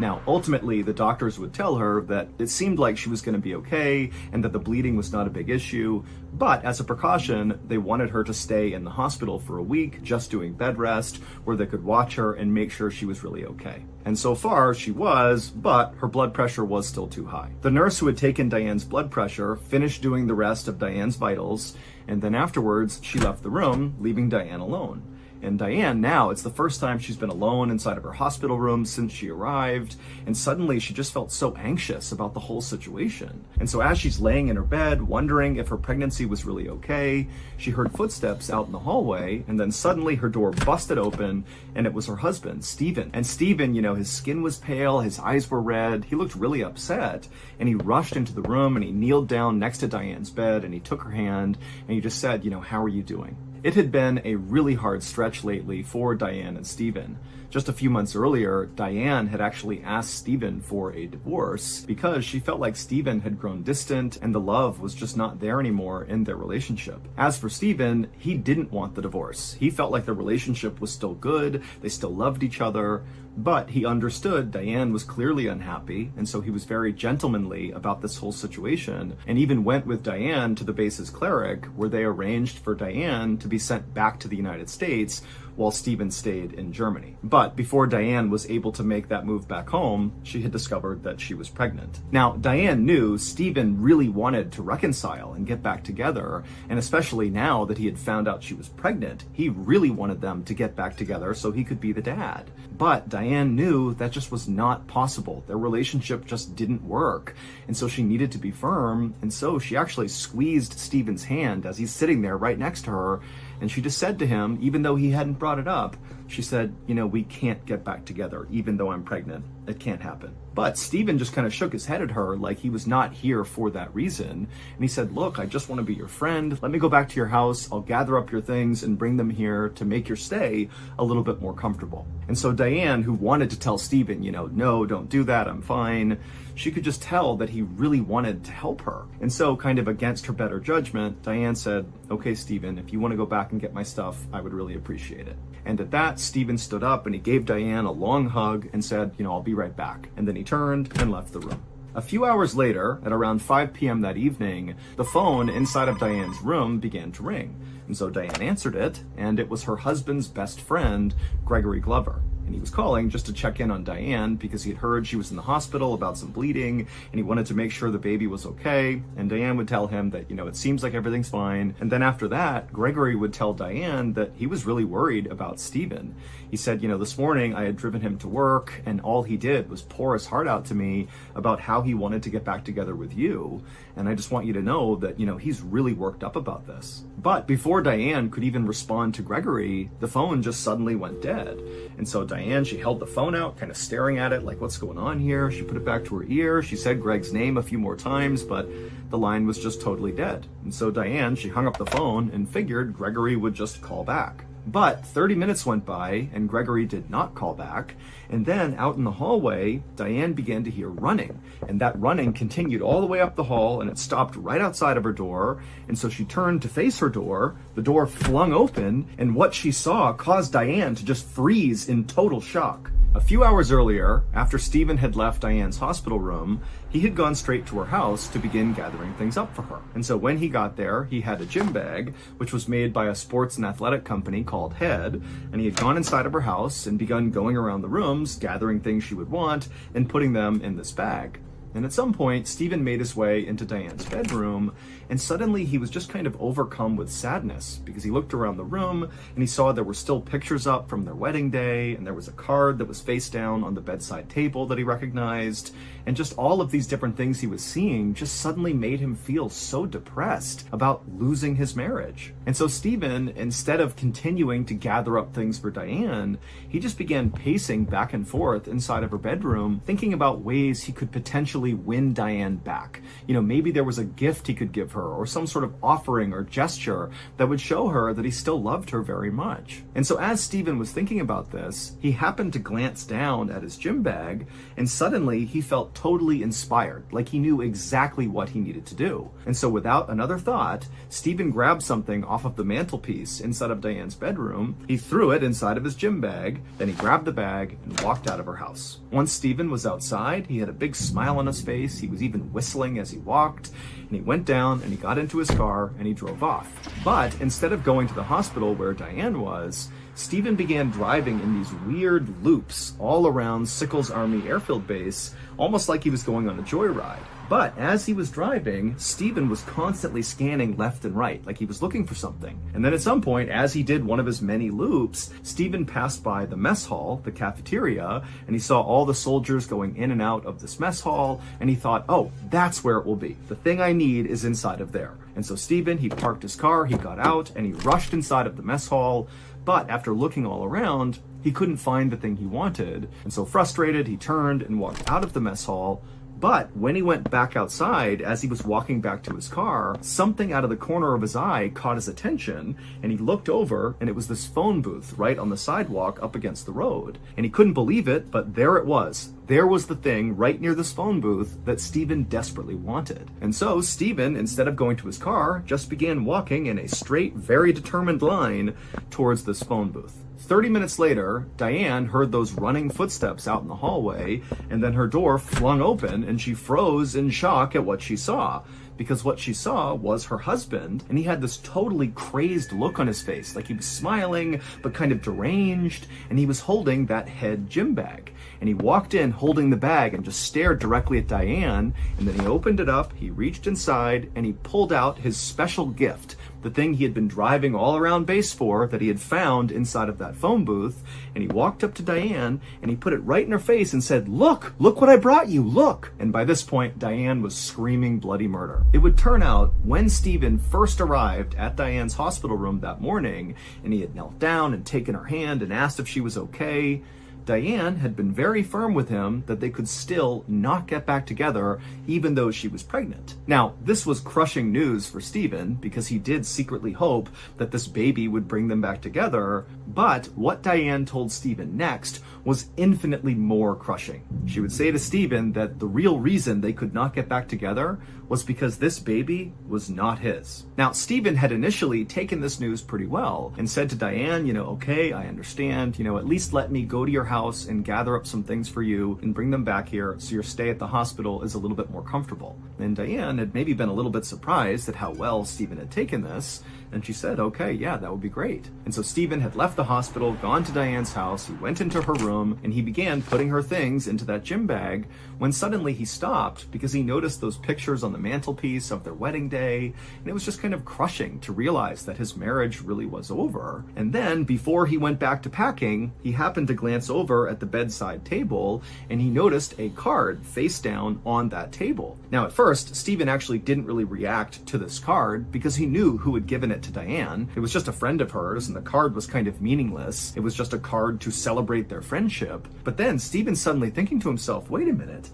Now, ultimately, the doctors would tell her that it seemed like she was going to be okay and that the bleeding was not a big issue, but as a precaution, they wanted her to stay in the hospital for a week, just doing bed rest, where they could watch her and make sure she was really okay. And so far, she was, but her blood pressure was still too high. The nurse who had taken Diane's blood pressure finished doing the rest of Diane's vitals, and then afterwards, she left the room, leaving Diane alone. And Diane, now, it's the first time she's been alone inside of her hospital room since she arrived, and suddenly she just felt so anxious about the whole situation. And so as she's laying in her bed, wondering if her pregnancy was really okay, she heard footsteps out in the hallway, and then suddenly her door busted open, and it was her husband, Stephen. And Stephen, his skin was pale, his eyes were red, he looked really upset, and he rushed into the room, and he kneeled down next to Diane's bed, and he took her hand, and he just said, how are you doing? It had been a really hard stretch lately for Diane and Stephen. Just a few months earlier, Diane had actually asked Stephen for a divorce because she felt like Stephen had grown distant and the love was just not there anymore in their relationship. As for Stephen, he didn't want the divorce. He felt like the relationship was still good, they still loved each other, but he understood Diane was clearly unhappy, and so he was very gentlemanly about this whole situation, and even went with Diane to the base's cleric, where they arranged for Diane to be sent back to the United States while Stephen stayed in Germany. But before Diane was able to make that move back home, she had discovered that she was pregnant. Now, Diane knew Stephen really wanted to reconcile and get back together, and especially now that he had found out she was pregnant, he really wanted them to get back together so he could be the dad. But Diane knew that just was not possible. Their relationship just didn't work, and so she needed to be firm, and so she actually squeezed Stephen's hand as he's sitting there right next to her, and she just said to him, even though he hadn't brought it up, she said, we can't get back together, even though I'm pregnant. It can't happen. But Stephen just kind of shook his head at her like he was not here for that reason. And he said, look, I just want to be your friend. Let me go back to your house. I'll gather up your things and bring them here to make your stay a little bit more comfortable. And so Diane, who wanted to tell Stephen, no, don't do that, I'm fine, she could just tell that he really wanted to help her. And so, kind of against her better judgment, Diane said, okay, Stephen, if you want to go back and get my stuff, I would really appreciate it. And at that, Stephen stood up and he gave Diane a long hug and said, I'll be right back. And then he turned and left the room. A few hours later, at around 5 p.m. that evening, the phone inside of Diane's room began to ring. And so Diane answered it, and it was her husband's best friend, Gregory Glover. And he was calling just to check in on Diane because he had heard she was in the hospital about some bleeding, and he wanted to make sure the baby was okay. And Diane would tell him that, it seems like everything's fine. And then after that, Gregory would tell Diane that he was really worried about Stephen. He said, this morning I had driven him to work, and all he did was pour his heart out to me about how he wanted to get back together with you. And I just want you to know that, he's really worked up about this. But before Diane could even respond to Gregory, the phone just suddenly went dead. And so Diane, she held the phone out, kind of staring at it like, what's going on here? She put it back to her ear. She said Greg's name a few more times, but the line was just totally dead. And so Diane, she hung up the phone and figured Gregory would just call back. But 30 minutes went by and Gregory did not call back. And then out in the hallway, Diane began to hear running. And that running continued all the way up the hall and it stopped right outside of her door. And so she turned to face her door. The door flung open and what she saw caused Diane to just freeze in total shock. A few hours earlier, after Stephen had left Diane's hospital room, he had gone straight to her house to begin gathering things up for her. And so when he got there, he had a gym bag, which was made by a sports and athletic company called Head, and he had gone inside of her house and begun going around the rooms, gathering things she would want, and putting them in this bag. And at some point, Stephen made his way into Diane's bedroom, and suddenly he was just kind of overcome with sadness because he looked around the room and he saw there were still pictures up from their wedding day, and there was a card that was face down on the bedside table that he recognized, and just all of these different things he was seeing just suddenly made him feel so depressed about losing his marriage. And so Stephen, instead of continuing to gather up things for Diane, he just began pacing back and forth inside of her bedroom, thinking about ways he could potentially win Diane back. Maybe there was a gift he could give her, or some sort of offering or gesture that would show her that he still loved her very much. And so as Stephen was thinking about this, he happened to glance down at his gym bag, and suddenly he felt totally inspired, like he knew exactly what he needed to do. And so without another thought, Stephen grabbed something off of the mantelpiece inside of Diane's bedroom, he threw it inside of his gym bag, then he grabbed the bag and walked out of her house. Once Stephen was outside, he had a big smile on his face, he was even whistling as he walked, and he went down and he got into his car and he drove off. But instead of going to the hospital where Diane was, Stephen began driving in these weird loops all around Sickles Army Airfield Base, almost like he was going on a joyride. But as he was driving, Stephen was constantly scanning left and right, like he was looking for something. And then at some point, as he did one of his many loops, Stephen passed by the mess hall, the cafeteria, and he saw all the soldiers going in and out of this mess hall, and he thought, oh, that's where it will be. The thing I need is inside of there. And so Stephen, he parked his car, he got out, and he rushed inside of the mess hall. But after looking all around, he couldn't find the thing he wanted. And so frustrated, he turned and walked out of the mess hall. But when he went back outside, as he was walking back to his car, something out of the corner of his eye caught his attention, and he looked over, and it was this phone booth right on the sidewalk up against the road. And he couldn't believe it, but there it was. There was the thing right near this phone booth that Stephen desperately wanted. And so Stephen, instead of going to his car, just began walking in a straight, very determined line towards this phone booth. 30 minutes later, Diane heard those running footsteps out in the hallway, and then her door flung open and she froze in shock at what she saw. Because what she saw was her husband, and he had this totally crazed look on his face, like he was smiling, but kind of deranged, and he was holding that head gym bag. And he walked in holding the bag and just stared directly at Diane, and then he opened it up, he reached inside, and he pulled out his special gift, the thing he had been driving all around base for that he had found inside of that phone booth, and he walked up to Diane, and he put it right in her face and said, look what I brought you, look! And by this point, Diane was screaming bloody murder. It would turn out, when Stephen first arrived at Diane's hospital room that morning, and he had knelt down and taken her hand and asked if she was okay, Diane had been very firm with him that they could still not get back together even though she was pregnant. Now, this was crushing news for Stephen because he did secretly hope that this baby would bring them back together, but what Diane told Stephen next was infinitely more crushing. She would say to Stephen that the real reason they could not get back together was because this baby was not his. Now, Stephen had initially taken this news pretty well and said to Diane, okay, I understand, at least let me go to your house and gather up some things for you and bring them back here so your stay at the hospital is a little bit more comfortable. And Diane had maybe been a little bit surprised at how well Stephen had taken this, and she said, okay, yeah, that would be great. And so Stephen had left the hospital, gone to Diane's house, he went into her room, and he began putting her things into that gym bag when suddenly he stopped because he noticed those pictures on the mantelpiece of their wedding day, and it was just kind of crushing to realize that his marriage really was over. And then, before he went back to packing, he happened to glance over at the bedside table, and he noticed a card face down on that table. Now, at first, Stephen actually didn't really react to this card because he knew who had given it to Diane. It was just a friend of hers, and the card was kind of meaningless. It was just a card to celebrate their friendship. But then Stephen's suddenly thinking to himself, wait a minute,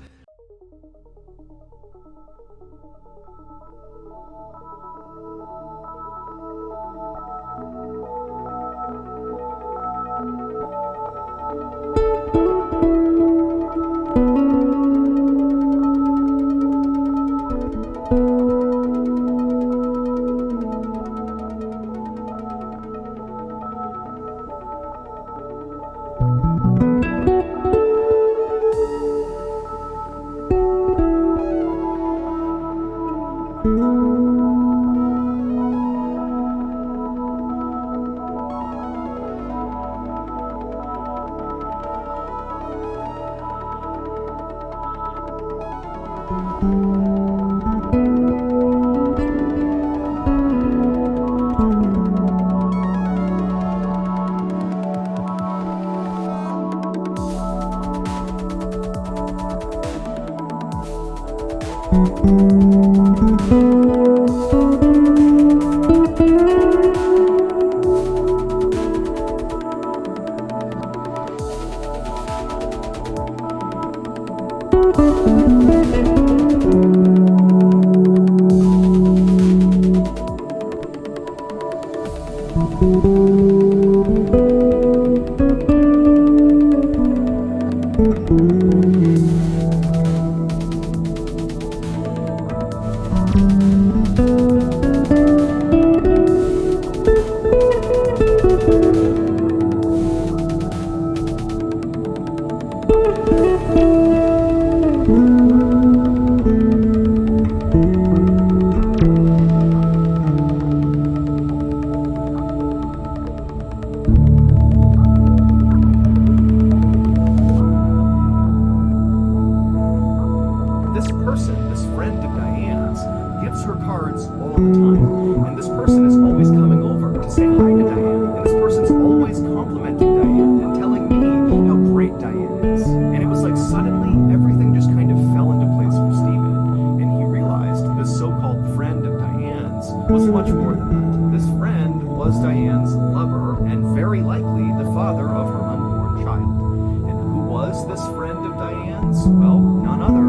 This person, this friend of Diane's, gives her cards all the time. And this person is always coming over to say hi to Diane. And this person's always complimenting Diane and telling me how great Diane is. And it was like suddenly everything just kind of fell into place for Stephen. And he realized this so-called friend of Diane's was much more than that. This friend was Diane's lover and very likely the father of her unborn child. And who was this friend of Diane's? Well, none other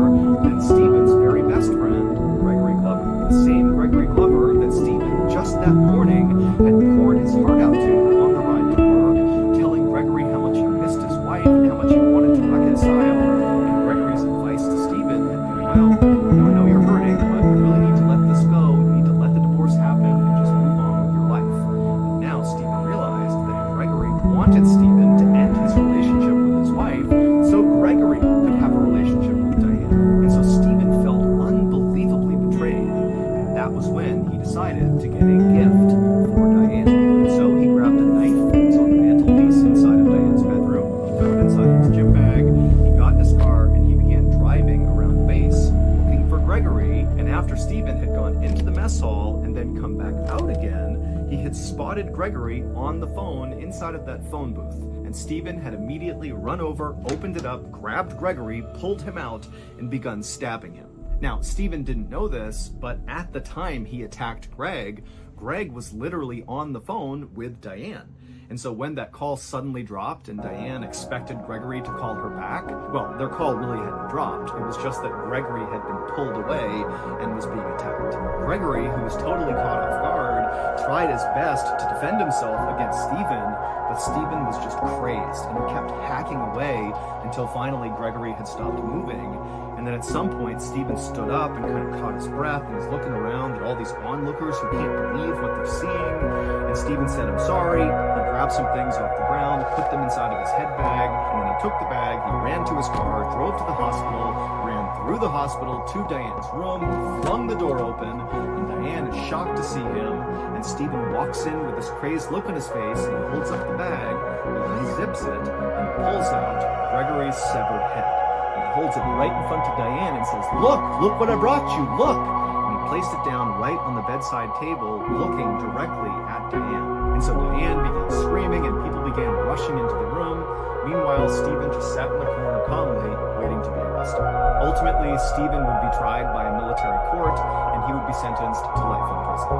than Stephen's very best friend, Gregory Glover. The same Gregory Glover that Stephen just that morning had poured his heart out to on the ride to work, telling Gregory how much he missed his wife and how much he wanted to reconcile. And Gregory's advice to Stephen had been, well, I know you're hurting, but you really need to let this go. You need to let the divorce happen and just move on with your life. But now Stephen realized that Gregory wanted Stephen to end his relationship with his wife so Gregory could have a relationship with Diane. And so Stephen felt unbelievably betrayed. And that was when he decided to get a gift for Diane. And so he grabbed a knife that was on the mantelpiece inside of Diane's bedroom. He threw it inside of his gym bag. He got in his car and he began driving around the base looking for Gregory. And after Stephen had gone into the mess hall and then come back out again, he had spotted Gregory on the phone inside of that phone booth. And Stephen had immediately run over, opened it up, grabbed Gregory, pulled him out, and begun stabbing him. Now, Stephen didn't know this, but at the time he attacked Greg was literally on the phone with Diane. And so when that call suddenly dropped and Diane expected Gregory to call her back, well, their call really hadn't dropped. It was just that Gregory had been pulled away and was being attacked. Gregory, who was totally caught off guard, tried his best to defend himself against Stephen, but Stephen was just crazed and he kept hacking away until finally Gregory had stopped moving. And then at some point, Stephen stood up and kind of caught his breath and was looking around at all these onlookers who can't believe what they're seeing. And Stephen said, "I'm sorry." He grabbed some things off the ground, put them inside of his head bag, and when he took the bag, he ran to his car, drove to the hospital, ran through the hospital to Diane's room, flung the door open, and Diane is shocked to see him. And Stephen walks in with this crazed look on his face, and he holds up the bag, he unzips it, and pulls out Gregory's severed head. Holds it right in front of Diane and says, look what I brought you, look!" And he placed it down right on the bedside table, looking directly at Diane. And so Diane began screaming and people began rushing into the room. Meanwhile, Stephen just sat in the corner calmly, waiting to be arrested. Ultimately, Stephen would be tried by a military court and he would be sentenced to life in prison.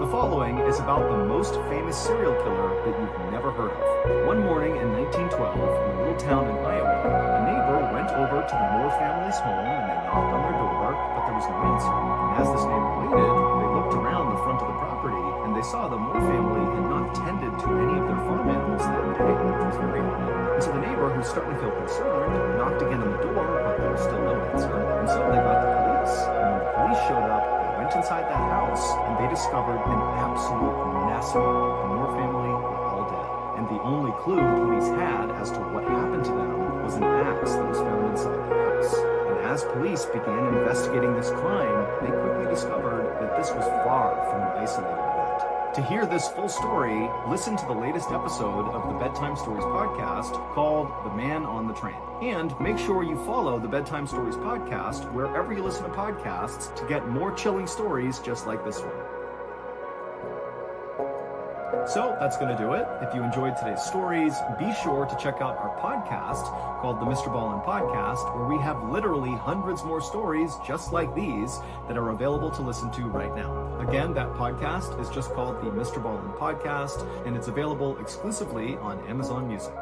The following is about the most famous serial killer that you've never heard of. One morning in 1912, in a little town in Iowa, a neighbor went over to the Moore family's home and they knocked on their door, but there was no answer. And as this neighbor waited, they looked around the front of the property and they saw the Moore family had not tended to any of their farm animals that day, which was very odd. And so the neighbor, who's starting to feel concerned, knocked again on the door, but there was still no answer. And so they got the police. And when the police showed up, went inside that house and they discovered an absolute mess. The Moore family were all dead. And the only clue police had as to what happened to them was an axe that was found inside the house. And as police began investigating this crime, they quickly discovered that this was far from an isolated event. To hear this full story, listen to the latest episode of the Bedtime Stories podcast called The Man on the Train. And make sure you follow the Bedtime Stories podcast wherever you listen to podcasts to get more chilling stories just like this one. So that's going to do it. If you enjoyed today's stories, be sure to check out our podcast called the MrBallen Podcast, where we have literally hundreds more stories just like these that are available to listen to right now. Again, that podcast is just called the MrBallen Podcast, and it's available exclusively on Amazon Music.